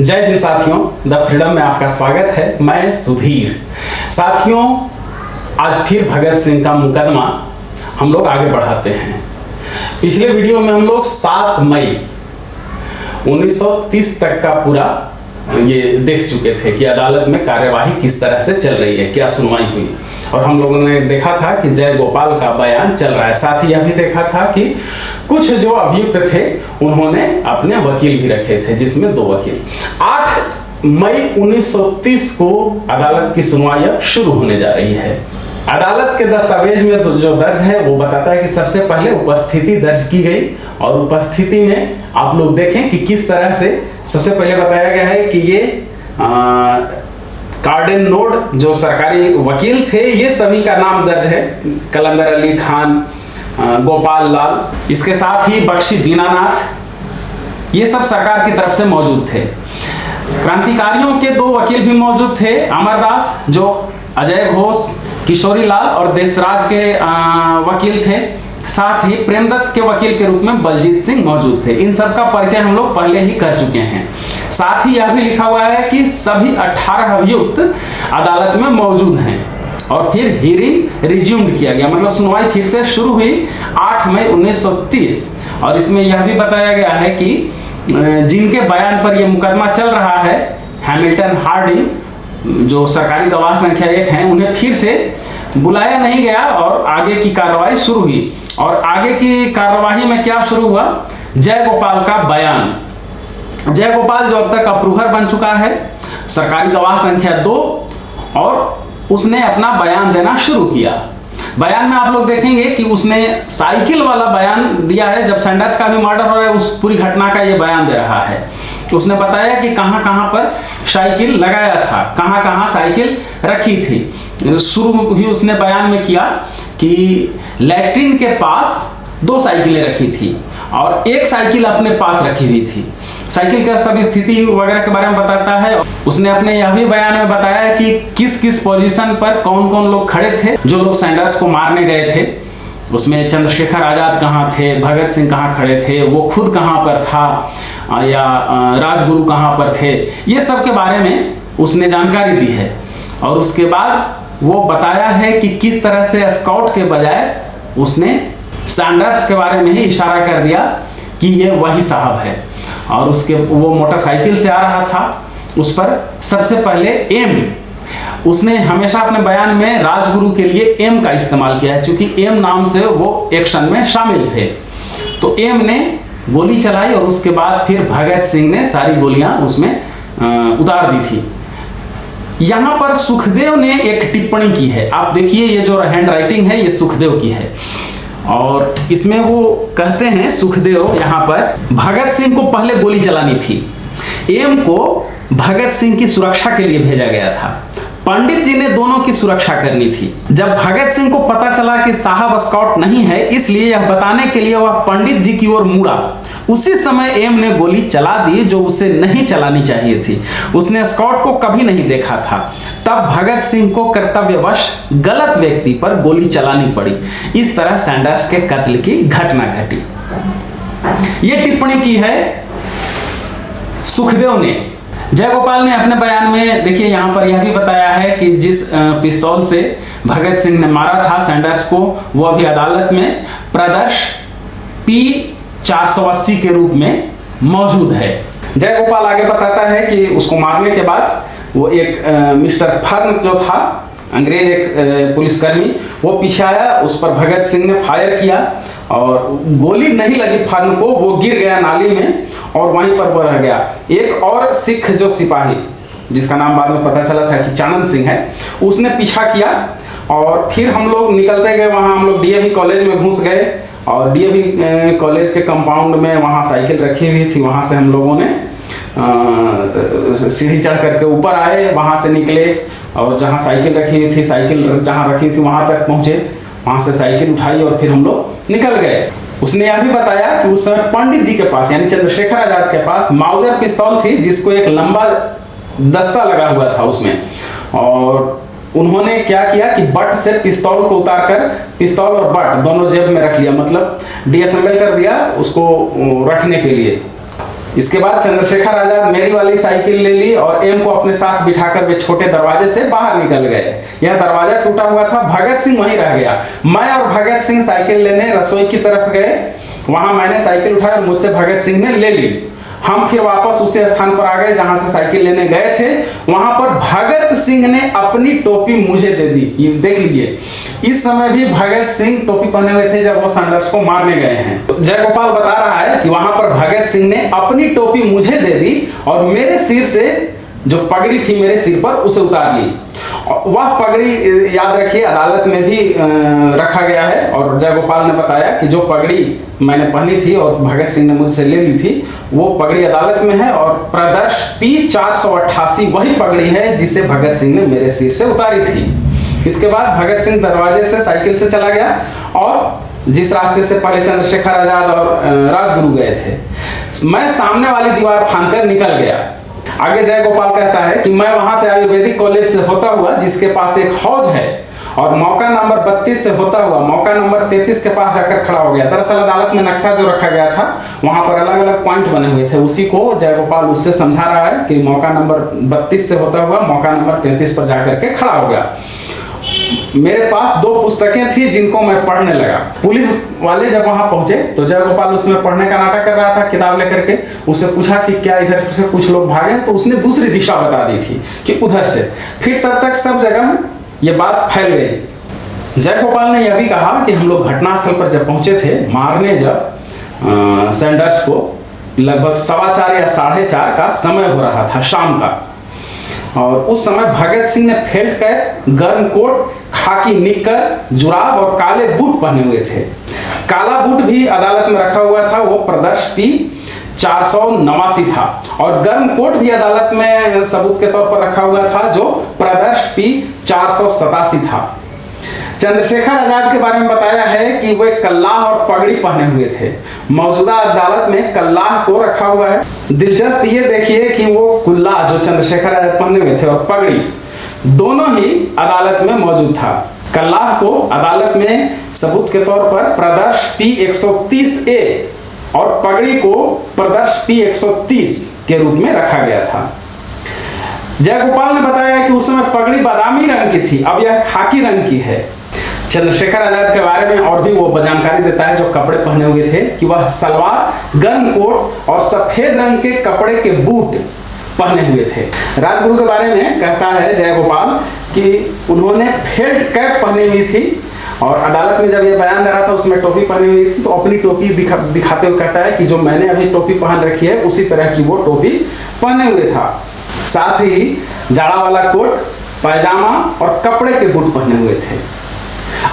जय हिंद साथियों, the freedom में आपका स्वागत है। मैं सुधीर। साथियों, आज फिर भगत सिंह का मुकदमा हम लोग आगे बढ़ाते हैं। पिछले वीडियो में हम लोग 7 मई 1930 तक का पूरा ये देख चुके थे कि अदालत में कार्यवाही किस तरह से चल रही है, क्या सुनवाई हुई। और हम लोगों ने देखा था कि जय गोपाल का बयान चल रहा है। साथ ही यह भी देखा था कि कुछ जो अभियुक्त थे उन्होंने अपने वकील भी रखे थे, जिसमें 2 वकील। 8 मई 1930 को अदालत की सुनवाई अब शुरू होने जा रही है। अदालत के दस्तावेज में तो जो दर्ज है वो बताता है कि सबसे पहले उपस्थिति दर्ज की गई, और उपस्थिति में आप लोग देखें कि किस तरह से सबसे पहले बताया गया है कि ये कार्डन नोड जो सरकारी वकील थे, ये सभी का नाम दर्ज है। कलंदर अली खान, गोपाल लाल, इसके साथ ही बख्शी दीनानाथ, ये सब सरकार की तरफ से मौजूद थे। क्रांतिकारियों के 2 वकील भी मौजूद थे, अमरदास जो अजय घोष, किशोरी लाल और देशराज के वकील थे। साथ ही प्रेमदत्त के वकील के रूप में बलजीत सिंह मौजूद थे। इन सब का परिचय हम लोग पहले ही कर चुके हैं। साथ ही यह भी लिखा हुआ है कि सभी 18 अभियुक्त अदालत में मौजूद हैं। और फिर हियरिंग रिज्यूम्ड किया गया, मतलब सुनवाई फिर से शुरू हुई 8 मई 1930। और इसमें यह भी बताया गया है कि जिनके बयान पर यह मुकदमा चल रहा है, हैमिल्टन हार्डिंग जो सरकारी गवाह संख्या 1 हैं, उन्हें फिर से बुलाया नहीं गया और आगे की कार्रवाई शुरू हुई। और आगे की कार्यवाही में क्या शुरू हुआ? जय गोपाल का बयान। जय गोपाल जो अब तक अप्रूवर बन चुका है, सरकारी गवाह संख्या 2, और उसने अपना बयान देना शुरू किया। बयान में आप लोग देखेंगे कि उसने साइकिल वाला बयान दिया है। जब सैंडर्स का भी मर्डर हो रहा है, उस पूरी घटना का ये बयान दे रहा है। तो उसने बताया कि कहां कहां पर साइकिल लगाया था, कहां कहां साइकिल रखी थी। शुरू ही उसने बयान में किया कि लैट्रिन के पास 2 साइकिलें रखी थी और 1 साइकिल अपने पास रखी हुई थी। साइकिल का सब स्थिति वगैरह के बारे में बताता है। उसने अपने यह भी बयान में बताया कि किस किस पोजीशन पर कौन कौन लोग खड़े थे जो लोग सैंडर्स को मारने गए थे। उसमें चंद्रशेखर आजाद कहाँ थे, भगत सिंह कहाँ खड़े थे, वो खुद कहाँ पर था, या राजगुरु कहाँ पर थे, ये सब के बारे में उसने जानकारी दी है। और उसके बाद वो बताया है कि किस तरह से स्काउट के बजाय उसने सैंडर्स के बारे में ही इशारा कर दिया कि ये वही साहब है। और उसके वो मोटरसाइकिल से आ रहा था, उस पर सबसे पहले एम, उसने हमेशा अपने बयान में राजगुरु के लिए एम का इस्तेमाल किया है, क्योंकि एम नाम से वो एक्शन में शामिल थे। तो एम ने गोली चलाई और उसके बाद फिर भगत सिंह ने सारी गोलियां उसमें उतार दी थी। यहां पर सुखदेव ने एक टिप्पणी की है। आप देखिए, ये जो हैंड राइटिंग है ये सुखदेव की है। और इसमें वो कहते हैं, सुखदेव यहाँ पर, भगत सिंह को पहले गोली चलानी थी, एम को भगत सिंह की सुरक्षा के लिए भेजा गया था, पंडित जी ने दोनों की सुरक्षा करनी थी। जब भगत सिंह को पता चला कि साहब स्काउट नहीं है, इसलिए यह बताने के लिए वह पंडित जी की ओर मुड़ा। उसी समय एम ने गोली चला दी, जो उसे नहीं चलानी चाहिए थी। उसने स्काउट को कभी नहीं देखा था। तब भगत सिंह को कर्तव्यवश गलत व्यक्ति पर गोली चलानी पड़ी। इस तरह सैंडर्स के कत्ल की घटना घटी। यह टिप्पणी की है सुखदेव ने। जयगोपाल ने अपने बयान में, देखिए यहाँ पर यह भी बताया है कि जिस पिस्तौल से भगत सिंह ने मारा था सैंडर्स को, वह भी अदालत में प्रदर्श P480 के रूप में मौजूद है। जयगोपाल आगे बताता है कि उसको मारने के बाद वो एक मिस्टर फर्न जो था, अंग्रेज एक पुलिसकर्मी, वो पीछे आया, उस पर भगत सिंह ने फायर किया और गोली नहीं लगी फर्न को, वो गिर गया नाली में और वहीं पर वो रह गया। एक और सिख जो सिपाही, जिसका नाम बाद में पता चला था कि चानन सिंह है, उसने पीछा किया। और फिर हम लोग निकलते गए, वहाँ हम लोग डीएवी कॉलेज में घुस गए और डीएवी कॉलेज के कंपाउंड में वहाँ साइकिल रखी हुई थी। वहाँ से हम लोगों ने सीढ़ी चढ़ करके ऊपर आए, वहाँ से निकले और जहाँ साइकिल रखी हुई थी, साइकिल जहाँ रखी थी वहाँ तक पहुँचे, वहाँ से साइकिल उठाई और फिर हम लोग निकल गए। उसने यह भी बताया कि उस समय पंडित जी के पास, यानी चंद्रशेखर आजाद के पास, माउजर पिस्तौल थी, जिसको एक लंबा दस्ता लगा हुआ था उसमें। और उन्होंने क्या किया कि बट से पिस्तौल को उतारकर पिस्तौल और बट दोनों जेब में रख लिया, मतलब डिअसेंबल कर दिया उसको रखने के लिए। इसके बाद चंद्रशेखर आजाद मेरी वाली साइकिल ले ली और एम को अपने साथ बिठाकर वे छोटे दरवाजे से बाहर निकल गए। यह दरवाजा टूटा हुआ था, भगत सिंह वहीं रह गया। मैं और भगत सिंह साइकिल लेने रसोई की तरफ गए। वहां मैंने साइकिल उठाई और मुझसे भगत सिंह ने ले ली। हम फिर वापस उसी स्थान पर आ गए जहां से साइकिल लेने गए थे। वहां पर भगत सिंह ने अपनी टोपी मुझे दे दी। ये देख लीजिए, इस समय भी भगत सिंह टोपी पहने हुए थे जब वो सैंडर्स को मारने गए हैं। तो जयगोपाल बता रहा है कि वहां पर भगत सिंह ने अपनी टोपी मुझे दे दी और मेरे सिर से जो पगड़ी थी मेरे सिर पर उसे उतार ली। वह पगड़ी याद रखिए अदालत में भी रखा गया है। और जयगोपाल ने बताया कि जो पगड़ी मैंने पहनी थी और भगत सिंह ने मुझसे ले ली थी वो पगड़ी अदालत में है और प्रदर्श P488 वही पगड़ी है जिसे भगत सिंह ने मेरे सिर से उतारी थी। इसके बाद भगत सिंह दरवाजे से साइकिल से चला गया और जिस रास्ते से पहले चंद्रशेखर आजाद और राजगुरु गए थे, मैं सामने वाली दीवार फांदकर निकल गया। आगे जयगोपाल कहता है कि मैं वहां से आयुर्वेदिक कॉलेज से होता हुआ जिसके पास एक हौज है और मौका नंबर 32 से होता हुआ मौका नंबर 33 के पास जाकर खड़ा हो गया। दरअसल अदालत में नक्शा जो रखा गया था वहां पर अलग अलग पॉइंट बने हुए थे, उसी को जयगोपाल उससे समझा रहा है कि मौका नंबर 32 से होता हुआ मौका नंबर 33 पर जाकर के खड़ा हो गया। मेरे पास 2 पुस्तकें थी जिनको मैं पढ़ने लगा। पुलिस वाले जब वहां पहुंचे तो जयगोपाल उसमें पढ़ने का नाटक कर रहा था किताब लेकर के। उससे पूछा कि क्या इधर से कुछ लोग भागे, तो उसने दूसरी दिशा बता दी थी कि उधर से। फिर तब तक सब जगह ये बात फैल गई। जयगोपाल ने यह भी कहा कि हम लोग घटनास्थल पर जब पहुंचे थे मारने जब सैंडर्स को लगभग 4:15 या 4:30 का समय हो रहा था शाम का, और उस समय भगत सिंह ने फेल्ट कैप, गर्म कोट, खाकी निक्कर, जुराब और काले बूट पहने हुए थे। काला बूट भी अदालत में रखा हुआ था, वो प्रदर्श P489 था और गर्म कोट भी अदालत में सबूत के तौर पर रखा हुआ था जो प्रदर्श P487 था। चंद्रशेखर आजाद के बारे में बताया है कि वे कल्लाह और पगड़ी पहने हुए थे। मौजूदा अदालत में कल्लाह को रखा हुआ है। दिलचस्प ये देखिए कि वो कुल्ला जो चंद्रशेखर आजाद पहने हुए थे और पगड़ी दोनों ही अदालत में मौजूद था। कल्लाह को अदालत में सबूत के तौर पर प्रदर्श P130A और पगड़ी को प्रदर्श P130 के रूप में रखा गया था। जयगोपाल ने बताया कि उस समय पगड़ी बादामी रंग की थी, अब यह खाकी रंग की है। चंद्रशेखर आजाद के बारे में और भी वो जानकारी देता है जो कपड़े पहने हुए थे कि वह सलवार, गर्म कोट और सफेद रंग के कपड़े के बूट पहने हुए थे। राजगुरु के बारे में कहता है जयगोपाल कि उन्होंने फेल्ट कैप पहनी हुई थी और अदालत में जब ये बयान दे रहा था उसमें टोपी पहनी हुई थी, तो अपनी टोपी दिखाते हुए कहता है कि जो मैंने अभी टोपी पहन रखी है उसी तरह की वो टोपी पहने हुए था। साथ ही जाड़ा वाला कोट, पैजामा और कपड़े के बूट पहने हुए थे।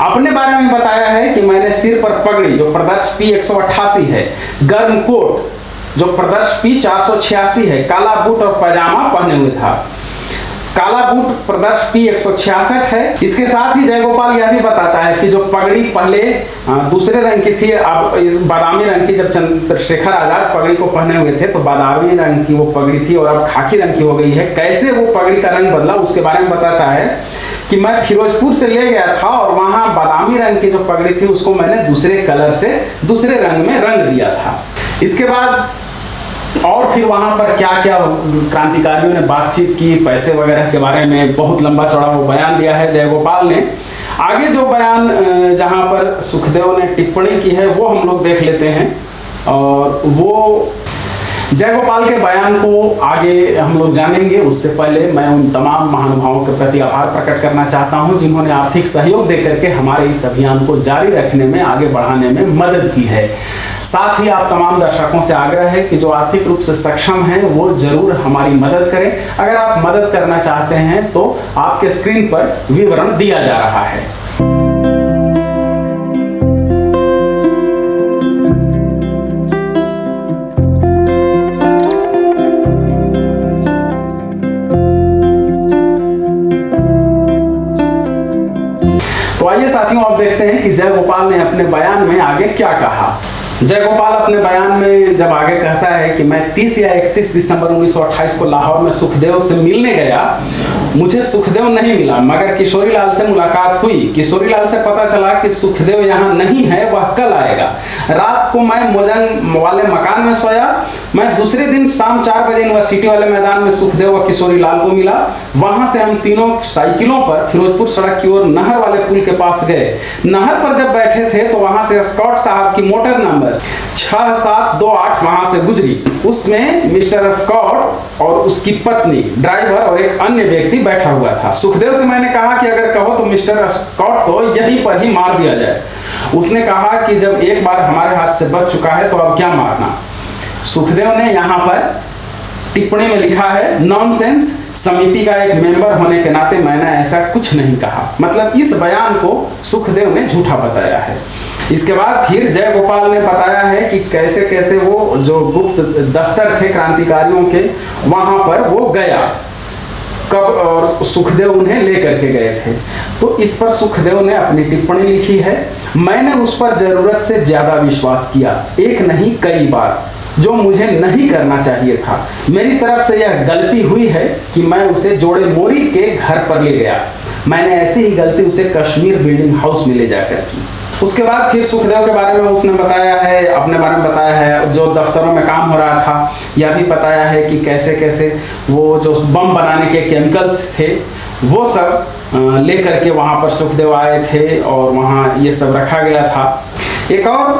अपने बारे में बताया है कि मैंने सिर पर पगड़ी जो प्रदर्श P188 है, गर्म कोट जो प्रदर्श P486 है, काला बूट और पैजामा पहने हुए था। काला बूट प्रदर्श P166 है। इसके साथ ही जयगोपाल यह भी बताता है कि जो पगड़ी पहले दूसरे रंग की थी, अब इस बादामी रंग की, जब चंद्रशेखर आजाद पगड़ी को पहने हुए थे तो बादामी रंग की वो पगड़ी थी और अब खाकी रंग की हो गई है। कैसे वो पगड़ी का रंग बदला उसके बारे में बताता है कि मैं फिरोजपुर से ले गया था और वहां बादामी रंग की जो पगड़ी थी उसको मैंने दूसरे कलर से दूसरे रंग में रंग दिया था। इसके बाद और फिर वहां पर क्या क्या क्रांतिकारियों ने बातचीत की, पैसे वगैरह के बारे में बहुत लंबा चौड़ा वो बयान दिया है जयगोपाल ने। आगे जो बयान जहां पर सुखदेव ने टिप्पणी की है वो हम लोग देख लेते हैं और वो जयगोपाल के बयान को आगे हम लोग जानेंगे। उससे पहले मैं उन तमाम महानुभावों के प्रति आभार प्रकट करना चाहता हूं जिन्होंने आर्थिक सहयोग देकर के हमारे इस अभियान को जारी रखने में, आगे बढ़ाने में मदद की है। साथ ही आप तमाम दर्शकों से आग्रह है कि जो आर्थिक रूप से सक्षम हैं वो जरूर हमारी मदद करें। अगर आप मदद करना चाहते हैं तो आपके स्क्रीन पर विवरण दिया जा रहा है। तो आइए साथियों, आप देखते हैं कि जयगोपाल ने अपने बयान में आगे क्या कहा। जयगोपाल अपने बयान में जब आगे कहता है कि मैं 30 या 31 दिसंबर 1928 को लाहौर में सुखदेव से मिलने गया, मुझे सुखदेव नहीं मिला मगर किशोरीलाल से मुलाकात हुई। किशोरीलाल से पता चला कि सुखदेव यहाँ नहीं है, वह कल आएगा। रात को मैं मोजंग वाले मकान में सोया। मैं दूसरे दिन शाम 4 बजे यूनिवर्सिटी वाले मैदान में सुखदेव व किशोरीलाल को मिला। वहां से हम तीनों साइकिलों पर फिरोजपुर सड़क की ओर नहर वाले पुल के पास गए। नहर पर जब बैठे थे तो वहां से स्कॉट साहब की मोटर नंबर 6728 वहां से गुजरी। उसमें मिस्टर स्कॉट और उसकी पत्नी, ड्राइवर और एक अन्य व्यक्ति बैठा हुआ था। सुखदेव से मैंने कहा कि अगर कहो तो मिस्टर स्कॉट को यहीं पर ही मार दिया जाए। उसने कहा कि जब एक बार हमारे हाथ से बच चुका है तो अब क्या मारना। सुखदेव ने यहाँ पर टिप्पणी में लिखा है, नॉनसेंस, समिति का एक मेंबर होने के नाते मैंने ऐसा कुछ नहीं कहा। मतलब इस बयान को सुखदेव ने झूठा बताया है। इसके बाद फिर जयगोपाल ने बताया है कि कैसे कैसे वो जो गुप्त दफ्तर थे क्रांतिकारियों के, वहां पर वो गया कब और सुखदेव उन्हें लेकर के गए थे। तो इस पर सुखदेव ने अपनी टिप्पणी लिखी है, मैंने उस पर जरूरत से ज्यादा विश्वास किया, एक नहीं कई बार, जो मुझे नहीं करना चाहिए था। मेरी तरफ से यह गलती हुई है कि मैं उसे जोड़े मोरी के घर पर ले गया। मैंने ऐसी ही गलती उसे कश्मीर बिल्डिंग हाउस में ले जाकर की। उसके बाद फिर सुखदेव के बारे में उसने बताया है, अपने बारे में बताया है, जो दफ्तरों में काम हो रहा था। यह भी बताया है कि कैसे कैसे वो जो बम बनाने के केमिकल्स थे वो सब लेकर के वहाँ पर सुखदेव आए थे और वहाँ ये सब रखा गया था। एक और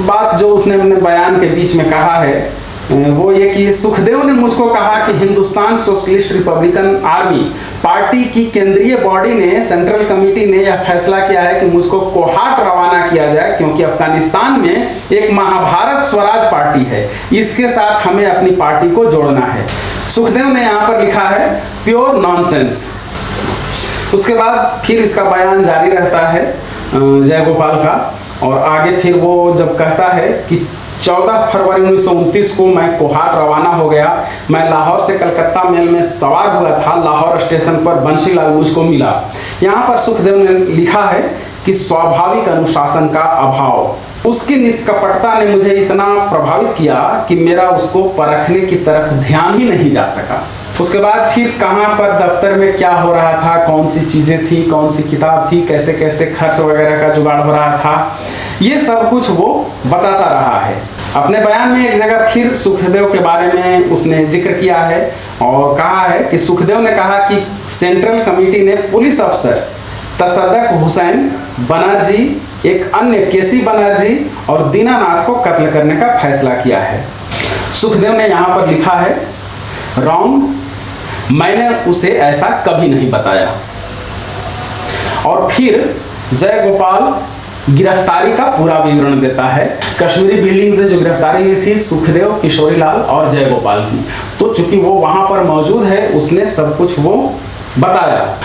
बात जो उसने अपने बयान के बीच में कहा है वो ये कि सुखदेव ने मुझको कहा कि Hindustan socialist Republican army party की केंद्रीय बॉडी ने, सेंट्रल कमेटी ने यह फैसला किया है कि मुझको कोहाट रवाना किया जाए क्योंकि अफगानिस्तान में एक महाभारत स्वराज पार्टी है, इसके साथ हमें अपनी पार्टी को जोड़ना है। सुखदेव ने यहाँ पर लिखा है प्योर नॉनसेंस। उसके बाद फिर इसका बयान जारी रहता है जयगोपाल का, और आगे फिर वो जब कहता है कि 14 फरवरी 1929 को मैं कोहाट रवाना हो गया। मैं लाहौर से कलकत्ता मेल में सवार हुआ था। लाहौर स्टेशन पर बंशीलाल मुझको मिला। यहाँ पर सुखदेव ने लिखा है कि स्वाभाविक अनुशासन का अभाव, उसकी निष्कपटता ने मुझे इतना प्रभावित किया कि मेरा उसको परखने की तरफ ध्यान ही नहीं जा सका। उसके बाद फिर कहाँ पर दफ्तर में क्या हो रहा था, कौन सी चीज़ें थी, कौन सी किताब थी, कैसे कैसे खर्च वगैरह का जुगाड़ हो रहा था, ये सब कुछ वो बताता रहा है। अपने बयान में एक जगह फिर सुखदेव के बारे में उसने जिक्र किया है और कहा है कि सुखदेव ने कहा कि सेंट्रल कमेटी ने पुलिस अफसर तसद्दुक हुसैन बनर्जी, एक अन्य केसी बनर्जी और दीनानाथ को कत्ल करने का फैसला किया है। सुखदेव ने यहाँ पर लिखा है रॉन्ग, मैंने उसे ऐसा कभी नहीं बताया। और फिर जयगोपाल गिरफ्तारी का पूरा विवरण देता है। कश्मीरी बिल्डिंग से जो गिरफ्तारी हुई थी सुखदेव, किशोरीलाल और जयगोपाल की, तो चूंकि वो वहां पर मौजूद है उसने सब कुछ वो बताया।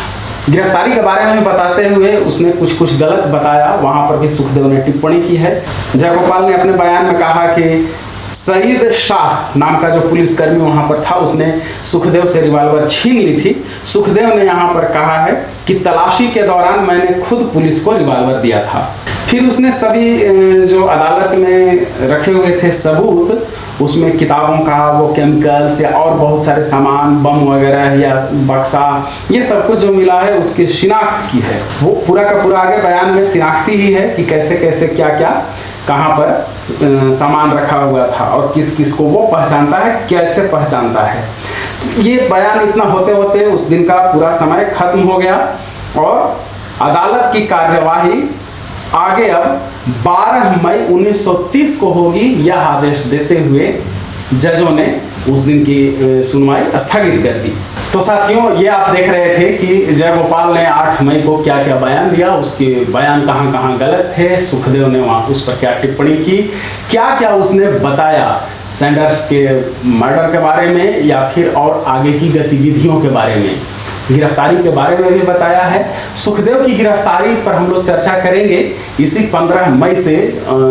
गिरफ्तारी के बारे में बताते हुए उसने कुछ कुछ गलत बताया, वहां पर भी सुखदेव ने टिप्पणी की है। जयगोपाल ने अपने बयान में कहा कि सईद शाह नाम का जो पुलिसकर्मी वहां पर था उसने सुखदेव से रिवॉल्वर छीन ली थी। सुखदेव ने यहाँ पर कहा है कि तलाशी के दौरान मैंने खुद पुलिस को रिवॉल्वर दिया था। फिर उसने सभी जो अदालत में रखे हुए थे सबूत, उसमें किताबों का, वो केमिकल्स या और बहुत सारे सामान, बम वगैरह या बक्सा, ये सब कुछ जो मिला है उसकी शिनाख्त की है। वो पूरा का पूरा आगे बयान में शिनाख्ती ही है कि कैसे कैसे क्या क्या कहाँ पर सामान रखा हुआ था और किस किस को वो पहचानता है, कैसे पहचानता है। ये बयान इतना होते होते उस दिन का पूरा समय खत्म हो गया और अदालत की कार्यवाही आगे अब 12 मई 1930 को होगी, यह आदेश देते हुए जजों ने उस दिन की सुनवाई स्थगित कर दी। तो साथियों, ये आप देख रहे थे कि जयगोपाल ने 8 मई को क्या क्या बयान दिया, उसके बयान कहाँ कहाँ गलत थे, सुखदेव ने वहाँ उस पर क्या टिप्पणी की, क्या क्या उसने बताया सैंडर्स के मर्डर के बारे में या फिर और आगे की गतिविधियों के बारे में। गिरफ्तारी के बारे में भी बताया है। सुखदेव की गिरफ्तारी पर हम लोग चर्चा करेंगे। इसी 15 मई से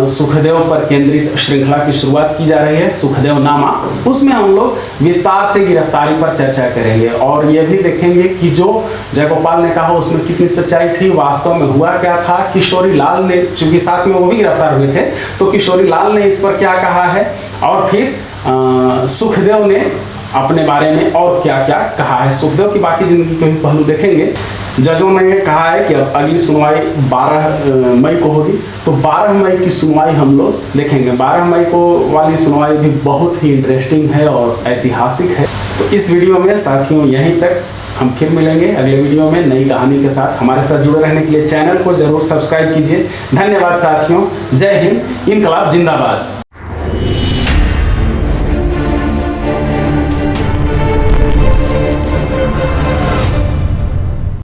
सुखदेव पर केंद्रित श्रृंखला की शुरुआत की जा रही है, सुखदेव नामा। उसमें हम लोग विस्तार से गिरफ्तारी पर चर्चा करेंगे और ये भी देखेंगे कि जो जयगोपाल ने कहा उसमें कितनी सच्चाई थी, वास्तव में हुआ क्या था। किशोरी लाल ने, चूंकि साथ में वो भी गिरफ्तार हुए थे, तो किशोरी लाल ने इस पर क्या कहा है और फिर सुखदेव ने अपने बारे में और क्या क्या कहा है। सुखदेव की बाकी जिंदगी के भी पहलू देखेंगे। जजों ने कहा है कि अब अगली सुनवाई 12 मई को होगी, तो 12 मई की सुनवाई हम लोग देखेंगे। 12 मई को वाली सुनवाई भी बहुत ही इंटरेस्टिंग है और ऐतिहासिक है। तो इस वीडियो में साथियों यहीं तक, हम फिर मिलेंगे अगले वीडियो में नई कहानी के साथ। हमारे साथ जुड़े रहने के लिए चैनल को जरूर सब्सक्राइब कीजिए। धन्यवाद साथियों। जय हिंद, इनकलाब जिंदाबाद।